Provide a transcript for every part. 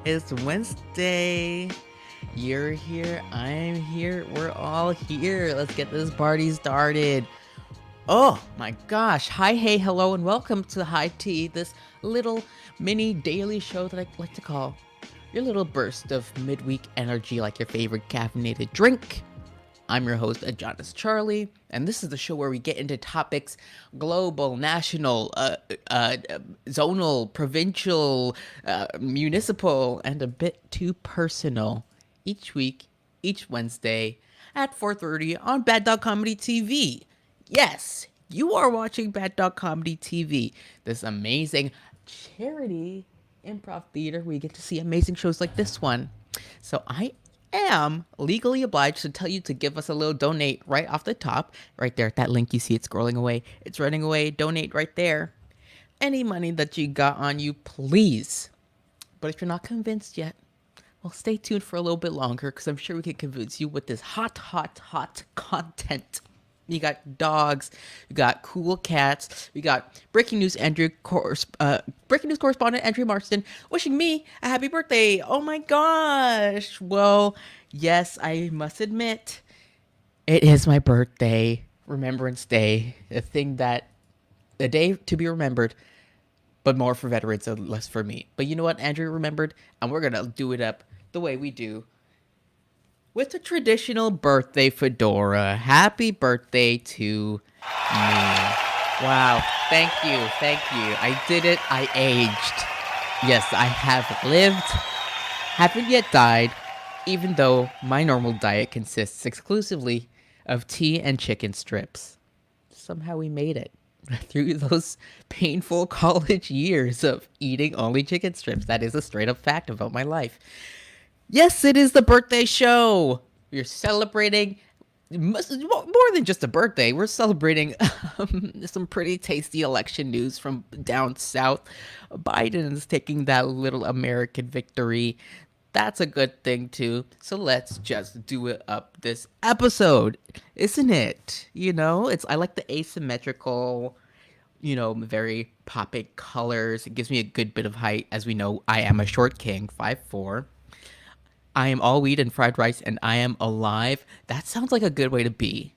It's Wednesday. You're here. I'm here. We're all here. Let's get this party started. Oh my gosh. Hi, hey, hello, and welcome to High Tea, this little mini daily show that I like to call your little burst of midweek energy like your favorite caffeinated drink. I'm your host, Ajahnis Charley, and this is the show where we get into topics global, national, zonal, provincial, municipal, and a bit too personal each week, each Wednesday at 4:30 on Bad Dog Comedy TV. Yes, you are watching Bad Dog Comedy TV, this amazing charity improv theater where you get to see amazing shows like this one. So I am legally obliged to tell you to give us a little donate right off the top, right there, that link you see it scrolling away, it's running away, donate right there. Any money that you got on you, please. But if you're not convinced yet, well, stay tuned for a little bit longer because I'm sure we can convince you with this hot content. You got dogs, you got cool cats, you got breaking news correspondent Andrea Marston wishing me a happy birthday. Oh my gosh. Well, yes, I must admit, it is my birthday, Remembrance Day, a day to be remembered, but more for veterans and less for me. But you know what, Andrea remembered, and we're gonna do it up the way we do, with a traditional birthday fedora. Happy birthday to me. Wow. Thank you. I did it. I aged. Yes, I have lived. Haven't yet died, even though my normal diet consists exclusively of tea and chicken strips. Somehow we made it through those painful college years of eating only chicken strips. That is a straight up fact about my life. Yes, it is the birthday show. We're celebrating more than just a birthday. We're celebrating some pretty tasty election news from down south. Biden's taking that little American victory. That's a good thing too. So let's just do it up this episode, isn't it? You know, I like the asymmetrical, very popping colors. It gives me a good bit of height. As we know, I am a short king, 5'4". I am all wheat and fried rice, and I am alive. That sounds like a good way to be.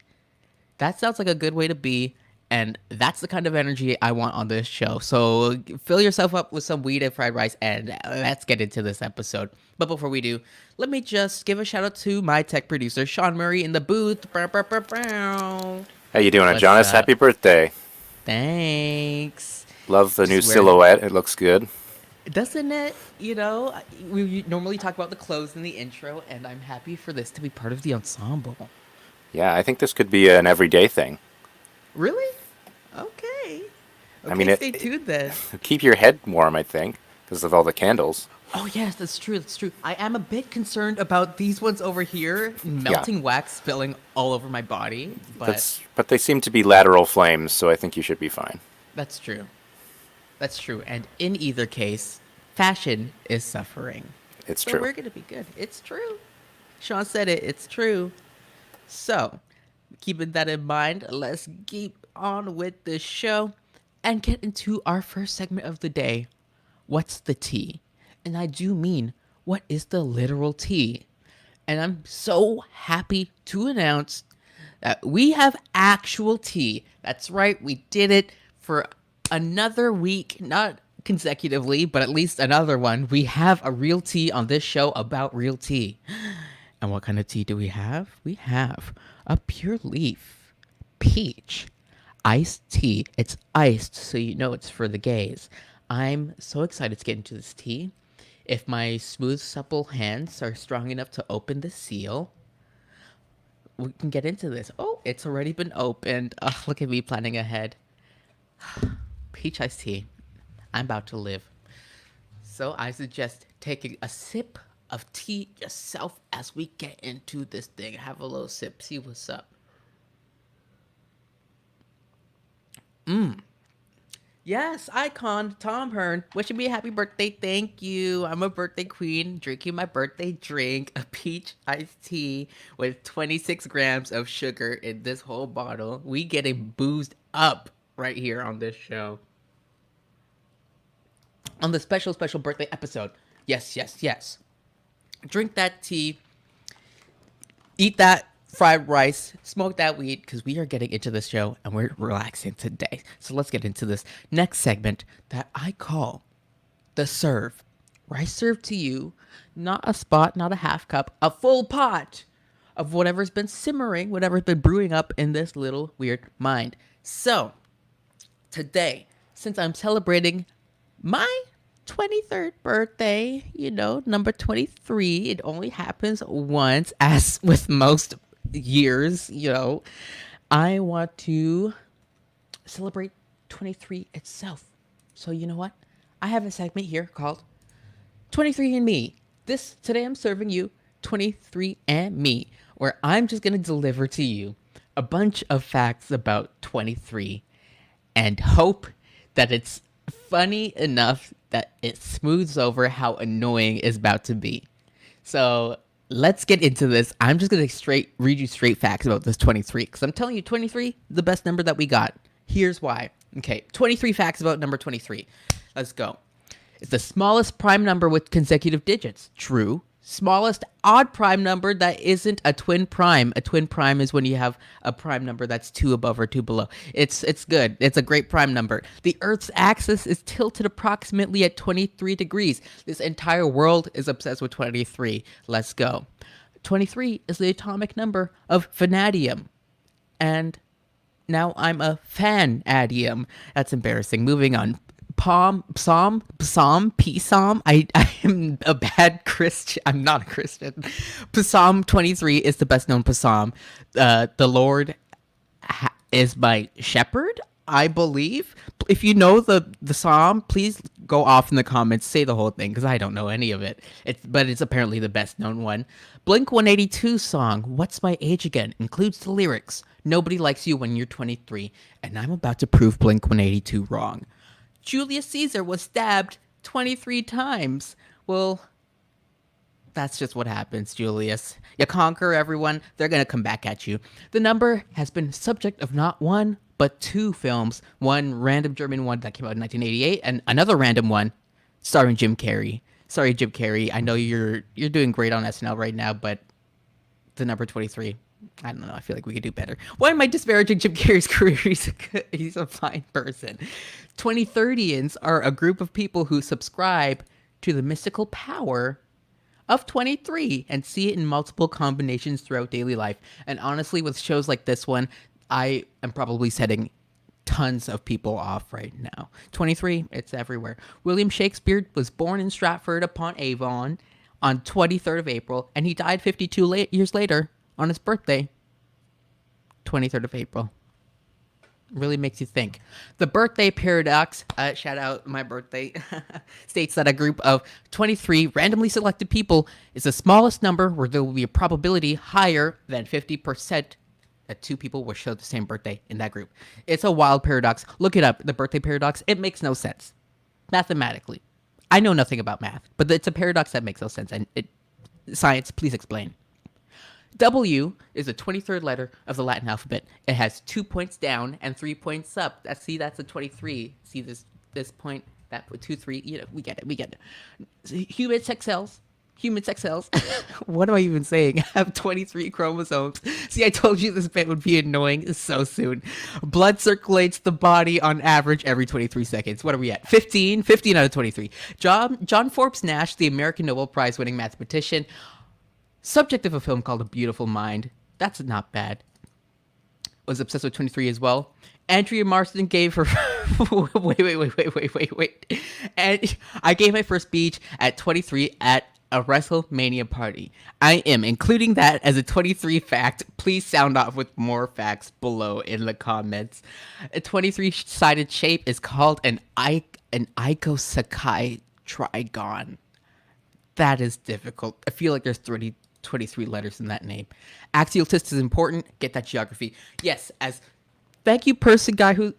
And that's the kind of energy I want on this show. So fill yourself up with some wheat and fried rice, and let's get into this episode. But before we do, let me just give a shout out to my tech producer, Seann Murray, in the booth. How you doing, Ajahnis? Happy birthday. Thanks. Love the new silhouette. It looks good. Doesn't it? We normally talk about the clothes in the intro, and I'm happy for this to be part of the ensemble. Yeah, I think this could be an everyday thing. Really? Okay. I mean, stay tuned then. Keep your head warm, I think, because of all the candles. Oh yes, that's true. That's true. I am a bit concerned about these ones over here Yeah, melting wax spilling all over my body, but but they seem to be lateral flames, so I think you should be fine. that's true. That's true. And in either case, fashion is suffering. It's So true. we're gonna be good. It's true. Sean said it. It's true. So, keeping that in mind, let's keep on with the show and get into our first segment of the day. What's the tea? And I do mean, what is the literal tea? And I'm so happy to announce that we have actual tea. That's right, we did it for another week, not consecutively, but at least another one. We have a real tea on this show about real tea. And what kind of tea do we have? We have a pure leaf, peach, iced tea. It's iced, so you know it's for the gays. I'm so excited to get into this tea. If my smooth, supple hands are strong enough to open the seal, we can get into this. Oh, it's already been opened. Oh, look at me planning ahead. Peach iced tea. I'm about to live. So I suggest taking a sip of tea yourself as we get into this thing. Have a little sip, see what's up. Yes, icon Tom Hearn wishing me a happy birthday. Thank you. I'm a birthday queen drinking my birthday drink, a peach iced tea with 26 grams of sugar in this whole bottle. We getting boozed up right here on this show. On the special birthday episode. Yes, yes, yes. Drink that tea, eat that fried rice, smoke that weed, because we are getting into this show and we're relaxing today. So let's get into this next segment that I call the serve, where I serve to you not a spot, not a half cup, a full pot of whatever's been simmering, whatever's been brewing up in this little weird mind. So today, since I'm celebrating my 23rd birthday, number 23, it only happens once, as with most years, I want to celebrate 23 itself. So you know what? I have a segment here called 23 and Me. Today I'm serving you 23 and Me, where I'm just going to deliver to you a bunch of facts about 23 and hope that it's funny enough that it smooths over how annoying it's about to be. So let's get into this. I'm just going to read you straight facts about this 23, because I'm telling you 23, the best number that we got. Here's why. Okay, 23 facts about number 23. Let's go. It's the smallest prime number with consecutive digits. True. Smallest odd prime number that isn't a twin prime. A twin prime is when you have a prime number that's 2 above or 2 below. It's good. It's a great prime number. The Earth's axis is tilted approximately at 23 degrees. This entire world is obsessed with 23. Let's go. 23 is the atomic number of vanadium. And now I'm a fanadium. That's embarrassing. Moving on. Psalm. I am a bad Christian. I'm not a Christian. Psalm 23 is the best known psalm. The Lord is my shepherd, I believe. If you know the psalm, please go off in the comments. Say the whole thing, because I don't know any of it. But it's apparently the best known one. Blink 182 song, What's My Age Again, includes the lyrics, Nobody likes you when you're 23. And I'm about to prove Blink 182 wrong. Julius Caesar was stabbed 23 times. Well, that's just what happens, Julius. You conquer everyone, they're going to come back at you. The number has been subject of not one, but 2 films. One random German one that came out in 1988, and another random one starring Jim Carrey. Sorry, Jim Carrey. I know you're doing great on SNL right now, but the number 23... I don't know. I feel like we could do better. Why am I disparaging Jim Carrey's career? He's a fine person. 2030ians are a group of people who subscribe to the mystical power of 23 and see it in multiple combinations throughout daily life. And honestly, with shows like this one, I am probably setting tons of people off right now. 23, it's everywhere. William Shakespeare was born in Stratford upon Avon on 23rd of April, and he died 52 years later on his birthday, 23rd of April. Really makes you think. The birthday paradox, shout out my birthday, states that a group of 23 randomly selected people is the smallest number where there will be a probability higher than 50% that two people will share the same birthday in that group. It's a wild paradox. Look it up. The birthday paradox. It makes no sense mathematically. I know nothing about math, but it's a paradox that makes no sense. And science, please explain. W is the 23rd letter of the Latin alphabet. It has 2 points down and 3 points up. That's a 23. See this point, that 2, 3. You know, we get it. Human sex cells. What am I even saying? Have 23 chromosomes. See, I told you this bit would be annoying so soon. Blood circulates the body on average every 23 seconds. What are we at? 15 out of 23. John Forbes Nash, the American Nobel Prize winning mathematician, subject of a film called A Beautiful Mind. That's not bad. Was obsessed with 23 as well. Andrea Marston gave her... wait. And I gave my first speech at 23 at a WrestleMania party. I am including that as a 23 fact. Please sound off with more facts below in the comments. A 23-sided shape is called an icosakai trigon. That is difficult. I feel like there's 23 letters in that name. Axial twist is important. Get that geography. Yes, as thank you person guy who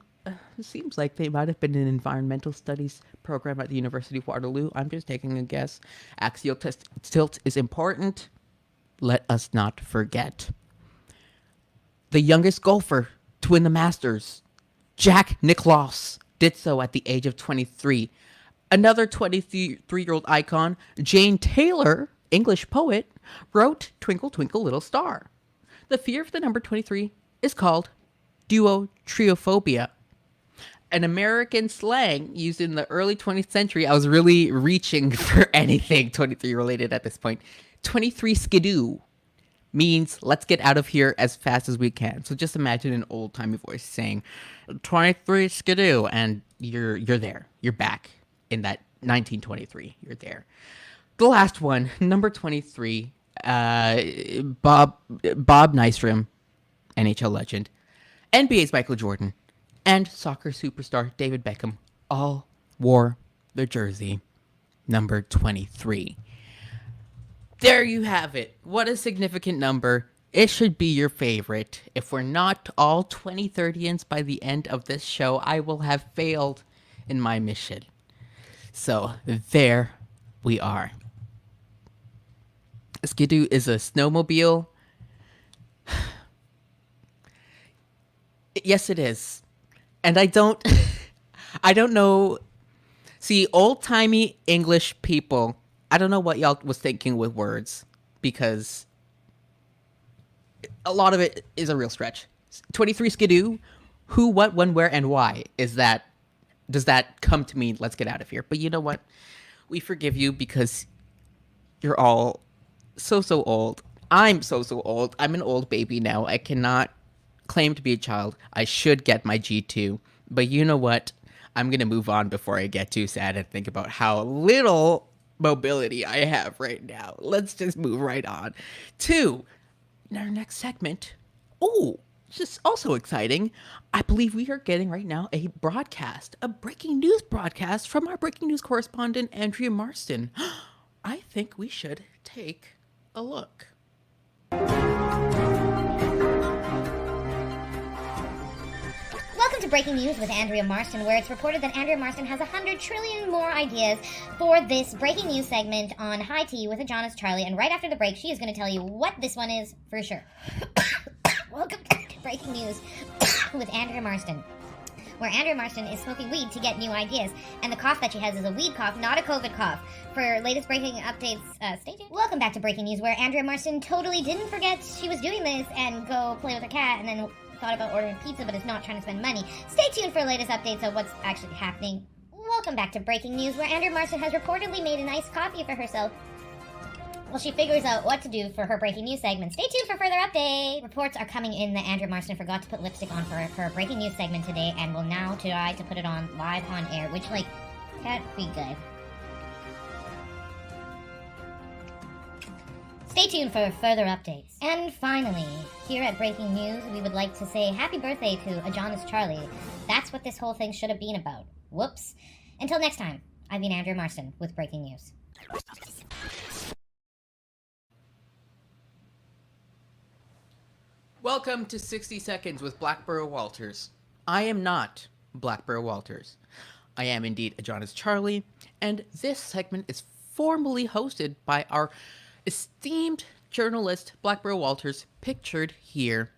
seems like they might have been in an environmental studies program at the University of Waterloo. I'm just taking a guess. Axial tilt is important. Let us not forget. The youngest golfer to win the Masters, Jack Nicklaus, did so at the age of 23. Another 23-year-old icon, Jane Taylor, English poet, wrote Twinkle, Twinkle, Little Star. The fear of the number 23 is called duotriophobia. An American slang used in the early 20th century. I was really reaching for anything 23 related at this point. 23 skidoo means let's get out of here as fast as we can. So just imagine an old-timey voice saying 23 skidoo, and you're there. You're back in that 1923. You're there. The last one, number 23, Bob Nystrom, NHL legend, NBA's Michael Jordan, and soccer superstar David Beckham all wore their jersey number 23. There you have it. What a significant number. It should be your favorite. If we're not all 2030ians by the end of this show, I will have failed in my mission. So there we are. Skidoo is a snowmobile. Yes, it is. And I don't know. See, old-timey English people, I don't know what y'all was thinking with words, because a lot of it is a real stretch. 23 skidoo, who, what, when, where, and why does that come to mean let's get out of here? But you know what? We forgive you because you're all so old. I'm so old. I'm an old baby now. I cannot claim to be a child. I should get my G2. But you know what? I'm going to move on before I get too sad and think about how little mobility I have right now. Let's just move right on to our next segment. Oh, this is also exciting. I believe we are getting right now a breaking news broadcast from our breaking news correspondent, Andrea Marston. I think we should take a look. Welcome to Breaking News with Andrea Marston, where it's reported that Andrea Marston has 100 trillion more ideas for this breaking news segment on High Tea with Ajahnis Charley. And right after the break, she is going to tell you what this one is for sure. Welcome to Breaking News with Andrea Marston, where Andrea Marston is smoking weed to get new ideas. And the cough that she has is a weed cough, not a COVID cough. For latest breaking updates, stay tuned. Welcome back to Breaking News, where Andrea Marston totally didn't forget she was doing this and go play with her cat and then thought about ordering pizza but is not trying to spend money. Stay tuned for latest updates of what's actually happening. Welcome back to Breaking News, where Andrea Marston has reportedly made an iced coffee for herself while she figures out what to do for her Breaking News segment. Stay tuned for further updates. Reports are coming in that Andrea Marston forgot to put lipstick on for her Breaking News segment today and will now try to put it on live on air, which, can't be good. Stay tuned for further updates. And finally, here at Breaking News, we would like to say happy birthday to Ajahnis Charley. That's what this whole thing should have been about. Whoops. Until next time, I've been Andrea Marston with Breaking News. Welcome to 60 Seconds with Blackborough Walters. I am not Blackborough Walters. I am indeed Ajahnis Charley, and this segment is formally hosted by our esteemed journalist Blackborough Walters, pictured here.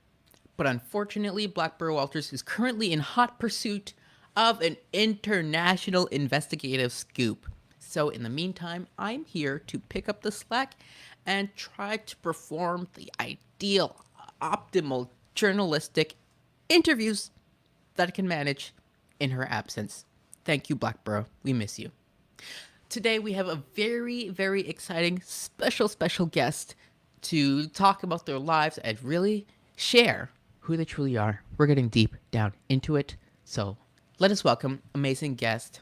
But unfortunately, Blackborough Walters is currently in hot pursuit of an international investigative scoop. So in the meantime, I'm here to pick up the slack and try to perform the ideal, optimal journalistic interviews that I can manage in her absence. Thank you, Blackborough. We miss you. Today we have a very, very exciting, special guest to talk about their lives and really share who they truly are. We're getting deep down into it. So let us welcome amazing guest,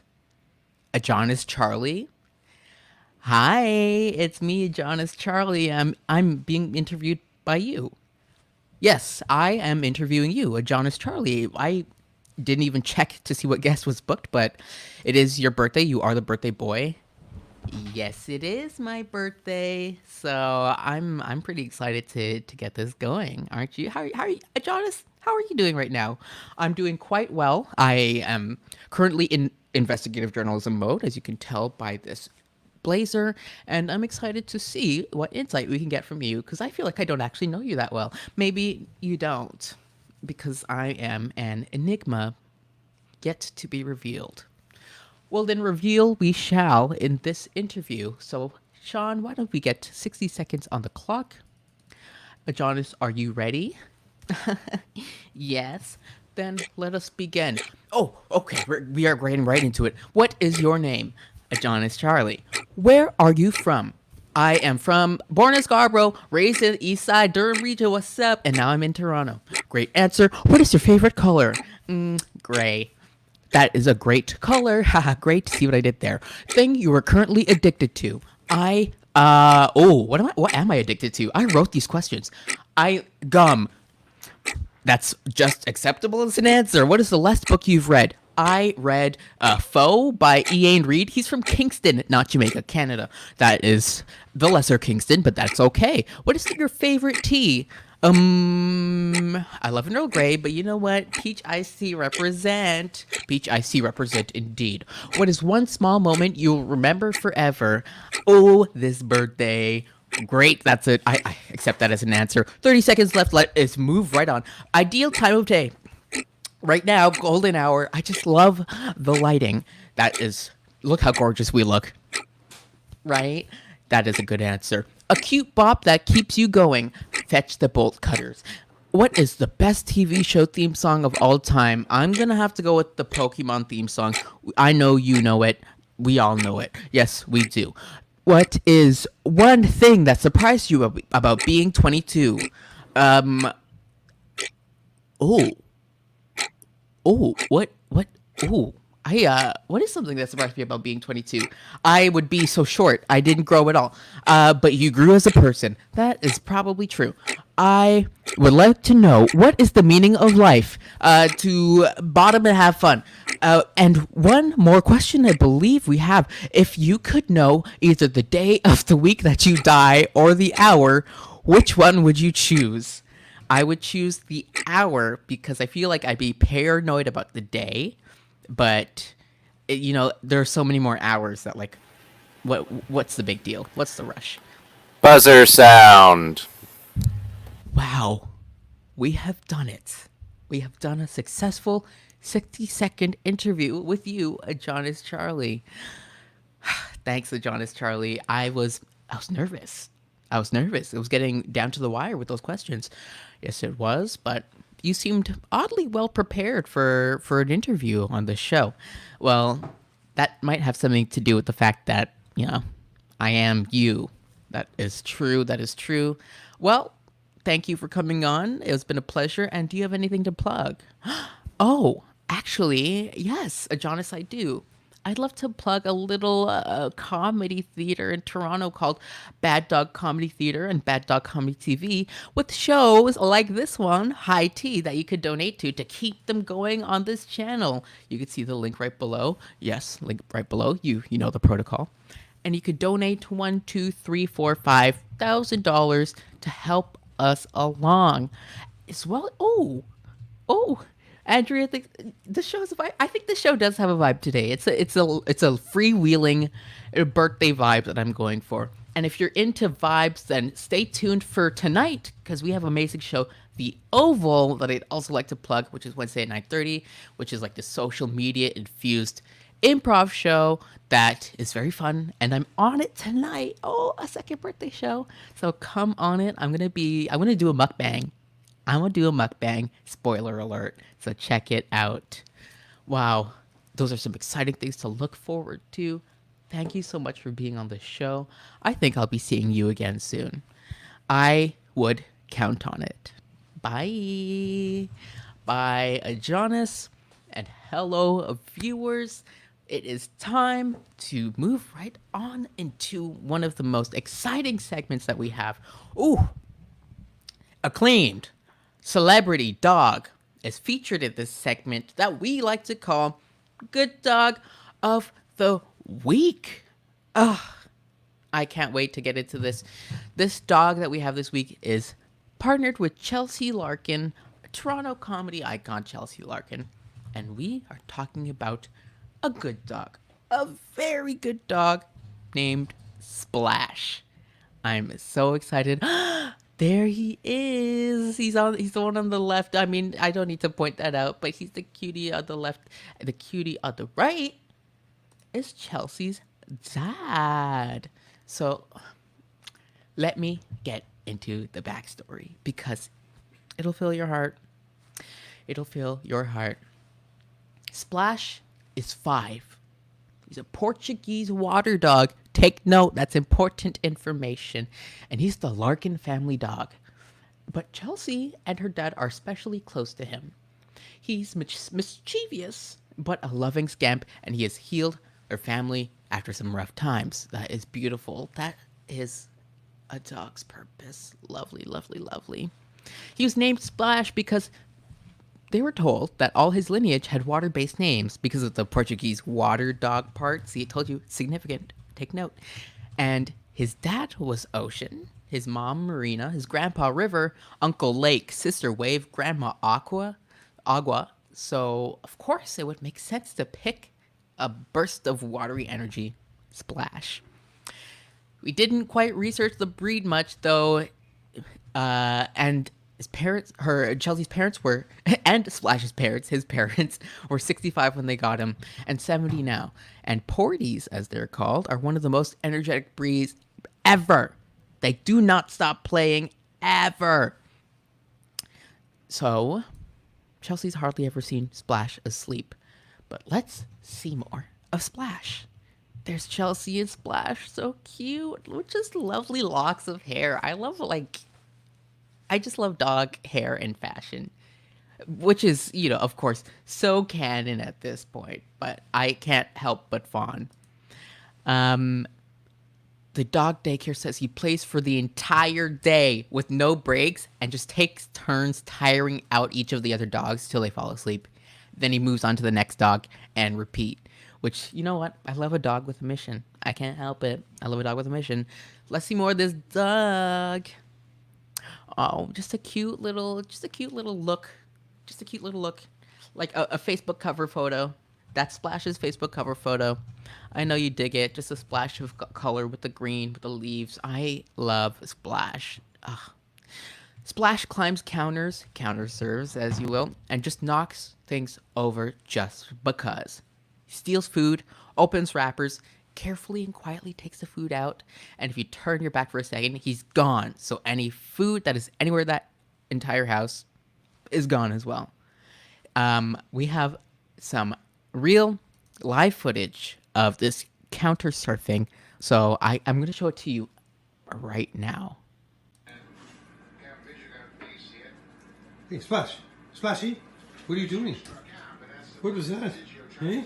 Ajahnis Charley. Hi, it's me, Ajahnis Charley. I'm being interviewed by you. Yes, I am interviewing you, Ajahnis Charley. I didn't even check to see what guest was booked, but it is your birthday. You are the birthday boy. Yes, it is my birthday. So I'm pretty excited to get this going, aren't you? How are you, Ajahnis? How are you doing right now? I'm doing quite well. I am currently in investigative journalism mode, as you can tell by this blazer, and I'm excited to see what insight we can get from you, because I feel like I don't actually know you that well. Maybe you don't, because I am an enigma yet to be revealed. Well, then reveal we shall in this interview. So, Seann, why don't we get 60 seconds on the clock? Ajahnis, are you ready? Yes. Then let us begin. Oh, okay, we are getting right into it. What is your name? Ajahnis Charley. Where are you from? I am born in Scarborough, raised in the East Side, Durham region, what's up? And now I'm in Toronto. Great answer. What is your favorite color? Gray. That is a great color. Haha, great. See what I did there. Thing you are currently addicted to. What am I addicted to? I wrote these questions. Gum. That's just acceptable as an answer. What is the last book you've read? I read Foe by Ian Reid. He's from Kingston, not Jamaica, Canada. That is the lesser Kingston, but that's okay. What is your favorite tea? I love an Earl Grey, but you know what? Peach iced tea represent. Peach iced tea represent indeed. What is one small moment you'll remember forever? Oh, this birthday. Great, that's it. I accept that as an answer. 30 seconds left. Let us move right on. Ideal time of day. Right now, golden hour. I just love the lighting. Look how gorgeous we look. Right? That is a good answer. A cute bop that keeps you going. Fetch the bolt cutters. What is the best TV show theme song of all time? I'm going to have to go with the Pokemon theme song. I know you know it. We all know it. Yes, we do. What is one thing that surprised you about being 22? What is something that surprised me about being 22? I would be so short. I didn't grow at all. But you grew as a person. That is probably true. I would like to know, what is the meaning of life? To bottom and have fun. And one more question I believe we have. If you could know either the day of the week that you die or the hour, which one would you choose? I would choose the hour because I feel like I'd be paranoid about the day. But, there are so many more hours that, what's the big deal? What's the rush? Buzzer sound. Wow. We have done it. We have done a successful 60-second interview with you, Ajahnis Charley. Thanks, Ajahnis Charley. I was nervous. It was getting down to the wire with those questions. Yes, it was, but you seemed oddly well prepared for an interview on this show. Well, that might have something to do with the fact that, I am you. That is true. Well, thank you for coming on. It's been a pleasure. And do you have anything to plug? Oh, actually, yes, Ajahnis, I do. I'd love to plug a little comedy theater in Toronto called Bad Dog Comedy Theater and Bad Dog Comedy TV with shows like this one, High Tea, that you could donate to keep them going on this channel. You could see the link right below. Yes, link right below. You know the protocol. And you could donate $1, $2, $3, $4, $5,000 to help us along. As well, Andrea, the show has a vibe. I think the show does have a vibe today. It's a freewheeling birthday vibe that I'm going for. And if you're into vibes, then stay tuned for tonight because we have an amazing show, The Oval, that I'd also like to plug, which is Wednesday at 9:30, which is like the social media infused improv show that is very fun, and I'm on it tonight. Oh, a second birthday show. So come on it. I'm gonna do a mukbang. I'm gonna do a mukbang. Spoiler alert. So check it out. Wow. Those are some exciting things to look forward to. Thank you so much for being on the show. I think I'll be seeing you again soon. I would count on it. Bye. Bye, Ajahnis. And hello, viewers. It is time to move right on into one of the most exciting segments that we have. Ooh, acclaimed celebrity dog is featured in this segment that we like to call Good Dog of the Week. Ugh, I can't wait to get into this. This dog that we have this week is partnered with Chelsea Larkin, a Toronto comedy icon, Chelsea Larkin, and we are talking about a good dog, a very good dog named Splash. I'm so excited. There he is. He's the one on the left. I mean, I don't need to point that out, but he's the cutie on the left. The cutie on the right is Chelsea's dad. So let me get into the backstory because it'll fill your heart. It'll fill your heart. Splash is 5. He's a Portuguese water dog. Take note, that's important information. And he's the Larkin family dog. But Chelsea and her dad are especially close to him. He's mischievous, but a loving scamp, and he has healed their family after some rough times. That is beautiful. That is a dog's purpose. Lovely, lovely, lovely. He was named Splash because they were told that all his lineage had water-based names because of the Portuguese water dog part. See, it told you, significant. Take note. And his dad was Ocean, his mom Marina, his grandpa River, uncle Lake, sister Wave, grandma Agua. So, of course, it would make sense to pick a burst of watery energy, Splash. We didn't quite research the breed much, though, and Chelsea's parents were, and Splash's parents, his parents, were 65 when they got him, and 70 now. And Porties, as they're called, are one of the most energetic breeds ever. They do not stop playing, ever. So, Chelsea's hardly ever seen Splash asleep. But let's see more of Splash. There's Chelsea and Splash, so cute, with just lovely locks of hair. I just love dog hair and fashion, which is, of course, so canon at this point, but I can't help but fawn. The dog daycare says he plays for the entire day with no breaks and just takes turns tiring out each of the other dogs till they fall asleep. Then he moves on to the next dog and repeat, which, you know what? I love a dog with a mission. I can't help it. I love a dog with a mission. Let's see more of this dog. Oh, just a cute little look. Just a cute little look. Like a Facebook cover photo. That's Splash's Facebook cover photo. I know you dig it. Just a splash of color with the green, with the leaves. I love Splash. Ugh. Splash climbs counters, counter serves, as you will, and just knocks things over just because. He steals food, opens wrappers, carefully and quietly takes the food out, and if you turn your back for a second, he's gone. So any food that is anywhere in that entire house is gone as well. We have some real live footage of this counter surfing, so I'm going to show it to you right now. Hey, Splash. Splashy, what are you doing? What was that? Hey?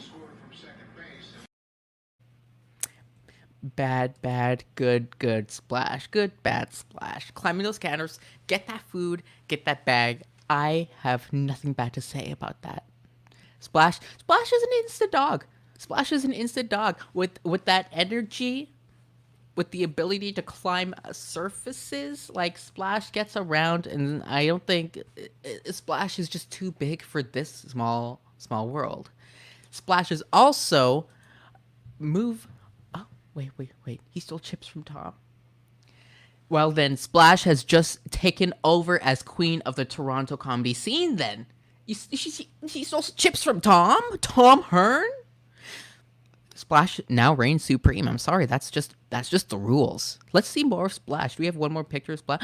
bad, bad, good, good, splash, good, bad, splash. Climbing those counters, get that food, get that bag. I have nothing bad to say about that. Splash is an instant dog. Splash is an instant dog with that energy, with the ability to climb surfaces. Like Splash gets around, and I don't think Splash is just too big for this small world. Splash is also move. Oh, wait. He stole chips from Tom. Well, then Splash has just taken over as queen of the Toronto comedy scene. Then she stole chips from Tom Hearn. Splash now reigns supreme. I'm sorry, that's just the rules. Let's see more of Splash. Do we have one more picture of Splash?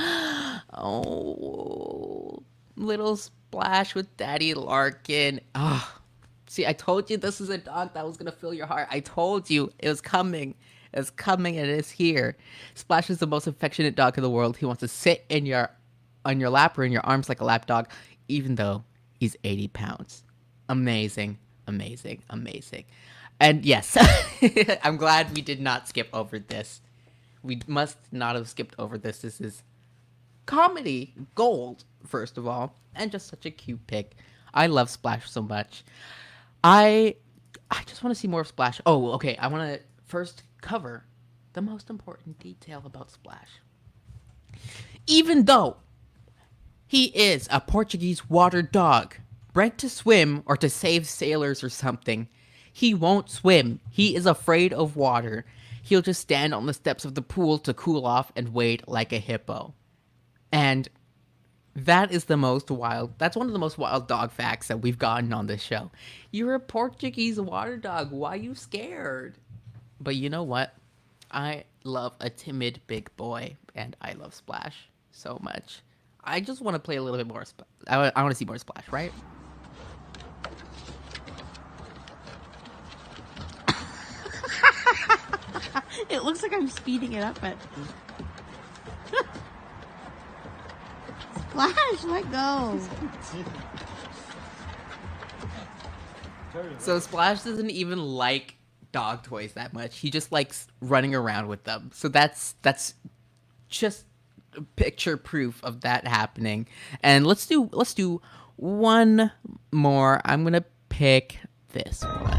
Oh, little Splash with Daddy Larkin. Ah, see, I told you this is a dog that was gonna fill your heart. I told you it was coming. It's coming and it's here. Splash is the most affectionate dog in the world. He wants to sit on your lap or in your arms like a lap dog, even though he's 80 pounds. Amazing. And yes, I'm glad we did not skip over this. We must not have skipped over this. This is comedy gold, first of all, and just such a cute pic. I love Splash so much. I just want to see more of Splash. Oh, okay. I want to first cover the most important detail about Splash. Even though he is a Portuguese water dog, bred to swim or to save sailors or something, he won't swim. He is afraid of water. He'll just stand on the steps of the pool to cool off and wait like a hippo. And that is the most wild. That's one of the most wild dog facts that we've gotten on this show. You're a Portuguese water dog. Why are you scared? But you know what? I love a timid big boy, and I love Splash so much. I just want to play a little bit more. I want to see more Splash, right? It looks like I'm speeding it up, but Splash, let go. So Splash doesn't even like dog toys that much. He just likes running around with them. So that's just picture proof of that happening. And let's do one more. I'm gonna pick this one.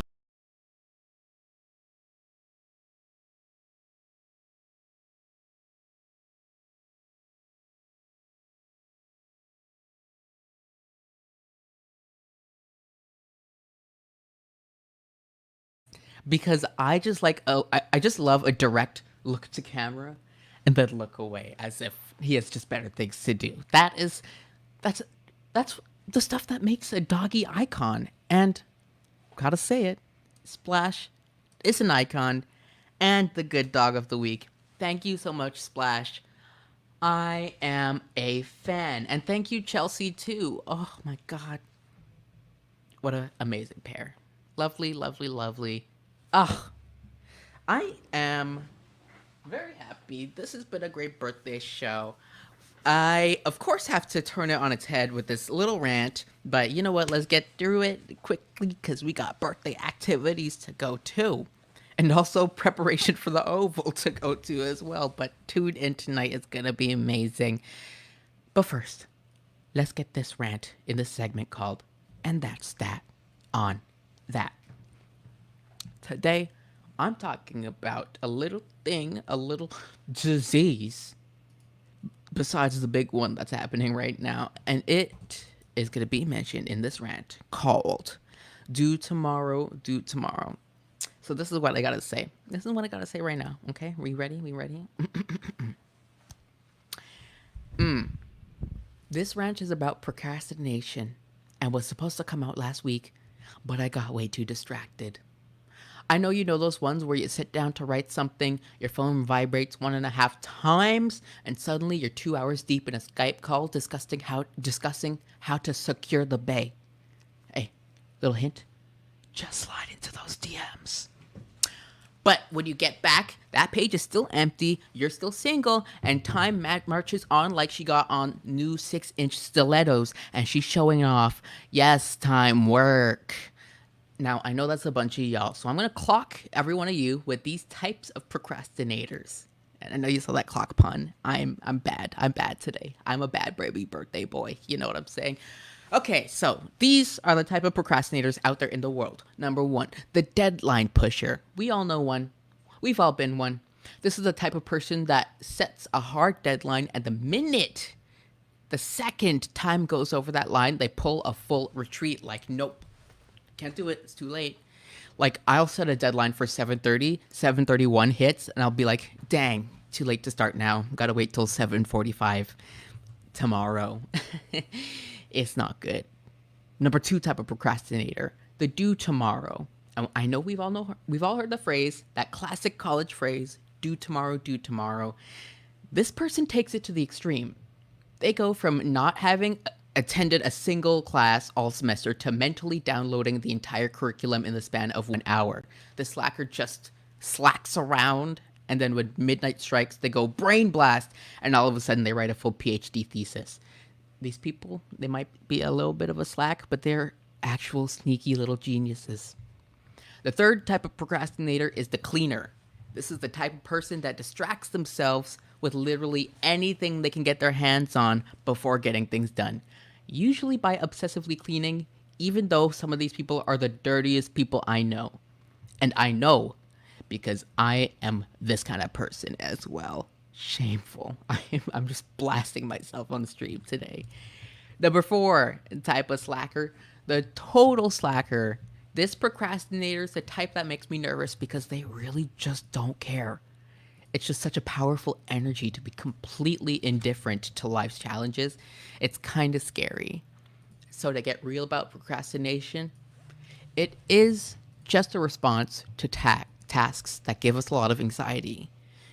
Because I just like I just love a direct look to camera and then look away as if he has just better things to do. That's the stuff that makes a doggy icon. And gotta say it, Splash is an icon and the good dog of the week. Thank you so much, Splash. I am a fan. And thank you, Chelsea, too. Oh my god. What an amazing pair. Lovely, lovely, lovely. Ugh. I am very happy. This has been a great birthday show. I, of course, have to turn it on its head with this little rant, but you know what? Let's get through it quickly because we got birthday activities to go to. And also preparation for the Oval to go to as well. But tune in tonight. It's going to be amazing. But first, let's get this rant in this segment called And That's That on That. Today, I'm talking about a little thing, a little disease, besides the big one that's happening right now. And it is going to be mentioned in this rant called Do Tomorrow. So this is what I got to say. This is what I got to say right now. Okay, we ready? This rant is about procrastination and was supposed to come out last week, but I got way too distracted. I know you know those ones where you sit down to write something, your phone vibrates 1.5 times, and suddenly you're 2 hours deep in a Skype call discussing how to secure the bay. Hey, little hint, just slide into those DMs. But when you get back, that page is still empty, you're still single, and time marches on like she got on new 6-inch stilettos, and she's showing off. Yes, time work. Now, I know that's a bunch of y'all, so I'm going to clock every one of you with these types of procrastinators. And I know you saw that clock pun. I'm bad. I'm bad today. I'm a bad baby birthday boy. You know what I'm saying? Okay, so these are the type of procrastinators out there in the world. Number one, the deadline pusher. We all know one. We've all been one. This is the type of person that sets a hard deadline, and the second time goes over that line, they pull a full retreat. Like, nope, can't do it. It's too late. Like, I'll set a deadline for 7:30. 7:31 hits, and I'll be like, dang, too late to start now. Gotta wait till 7:45 tomorrow. It's not good. Number two type of procrastinator, the do tomorrow. I know we've all heard the phrase, that classic college phrase, do tomorrow, do tomorrow. This person takes it to the extreme. They go from not having attended a single class all semester to mentally downloading the entire curriculum in the span of 1 hour. The slacker just slacks around, and then when midnight strikes, they go brain blast, and all of a sudden they write a full PhD thesis. These people, they might be a little bit of a slack, but they're actual sneaky little geniuses. The third type of procrastinator is the cleaner. This is the type of person that distracts themselves with literally anything they can get their hands on before getting things done. Usually by obsessively cleaning, even though some of these people are the dirtiest people I know. And I know because I am this kind of person as well. Shameful. I'm just blasting myself on the stream today. Number four type of slacker, the total slacker. This procrastinator is the type that makes me nervous because they really just don't care. It's just such a powerful energy to be completely indifferent to life's challenges. It's kind of scary. So to get real about procrastination, it is just a response to tasks that give us a lot of anxiety.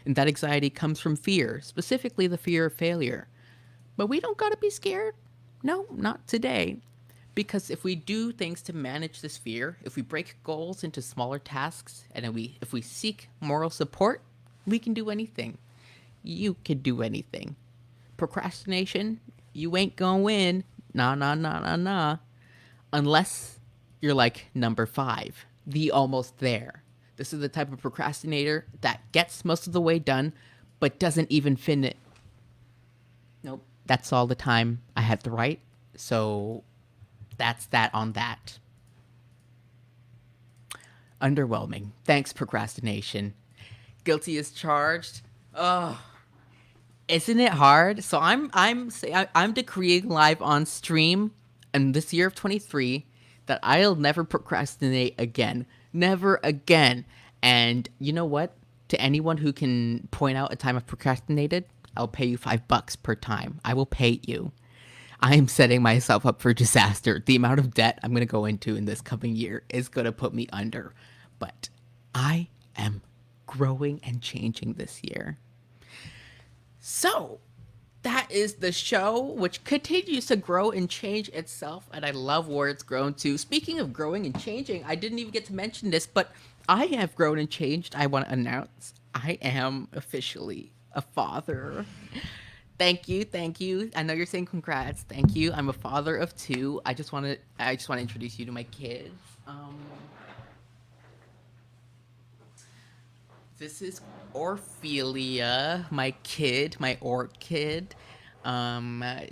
And that anxiety comes from fear, specifically the fear of failure. But we don't gotta be scared. No, not today. Because if we do things to manage this fear, if we break goals into smaller tasks, and if we seek moral support, we can do anything. You can do anything. Procrastination, you ain't gonna win. Nah. Unless you're like number 5, the almost there. This is the type of procrastinator that gets most of the way done, but doesn't even finish. Nope, that's all the time I had to write. So that's that on that. Underwhelming. Thanks, procrastination. Guilty as charged. Oh, isn't it hard? So I'm decreeing live on stream in this year of 23 that I'll never procrastinate again. Never again. And you know what? To anyone who can point out a time I've procrastinated, I'll pay you $5 per time. I will pay you. I am setting myself up for disaster. The amount of debt I'm going to go into in this coming year is going to put me under. But I am growing and changing this year. So that is the show, which continues to grow and change itself, and I love where it's grown to. Speaking of growing and changing, I didn't even get to mention this, but I have grown and changed. I want to announce I am officially a father. Thank you. I know you're saying congrats. Thank you. I'm a father of 2. I just want to introduce you to my kids. This is Orphelia, my kid, my orchid.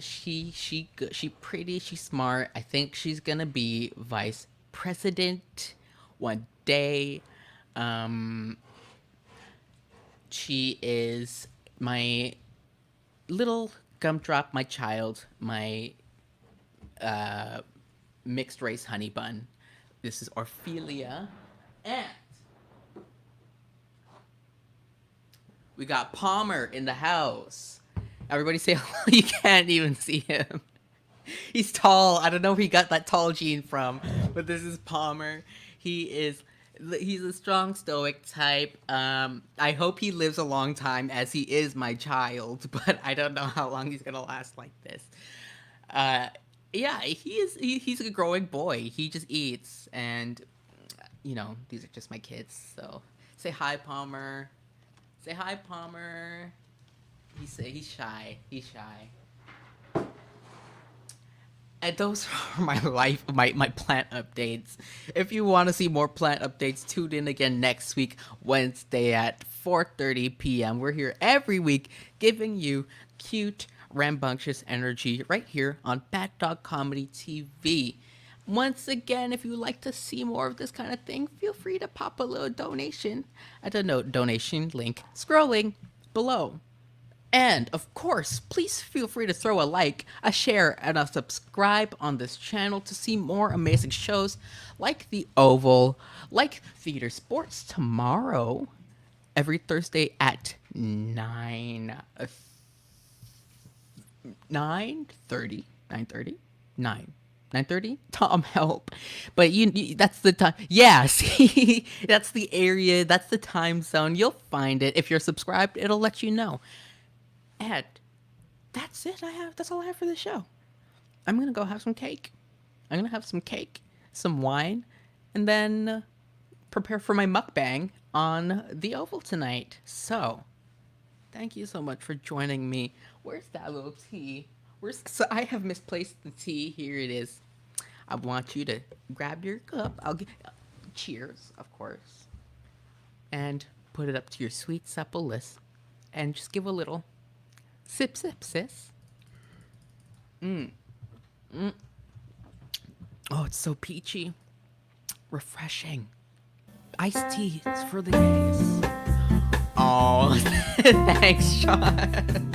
She pretty, she's smart. I think she's gonna be vice president one day. She is my little gumdrop, my child, my mixed race honey bun. This is Orphelia, and we got Palmer in the house. Everybody say hello. You can't even see him. He's tall. I don't know where he got that tall gene from, but this is Palmer. He's a strong stoic type. I hope he lives a long time as he is my child, but I don't know how long he's gonna last like this. Yeah, he's a growing boy. He just eats, and these are just my kids. So say hi, Palmer. Say hi, Palmer. He's shy. He's shy. And those are my plant updates. If you want to see more plant updates, tune in again next week, Wednesday at 4:30 p.m. We're here every week giving you cute, rambunctious energy right here on Bat Dog Comedy TV. Once again, if you'd like to see more of this kind of thing, feel free to pop a little donation at the donation link scrolling below. And, of course, please feel free to throw a like, a share, and a subscribe on this channel to see more amazing shows like The Oval, like Theater Sports tomorrow, every Thursday at 9:30. Tom, help. But you that's the time. Yeah, see, that's the area, that's the time zone. You'll find it. If you're subscribed, it'll let you know. And that's it. That's all I have for this show. I'm gonna go have some cake. Some wine, and then prepare for my mukbang on the Oval tonight. So, thank you so much for joining me. Where's that little tea? So I have misplaced the tea. Here it is. I want you to grab your cup. Cheers, of course, and put it up to your sweet supple lips, and just give a little. Sip, sis. Oh, it's so peachy. Refreshing. Iced tea. It's for the days. Oh, thanks, Seann.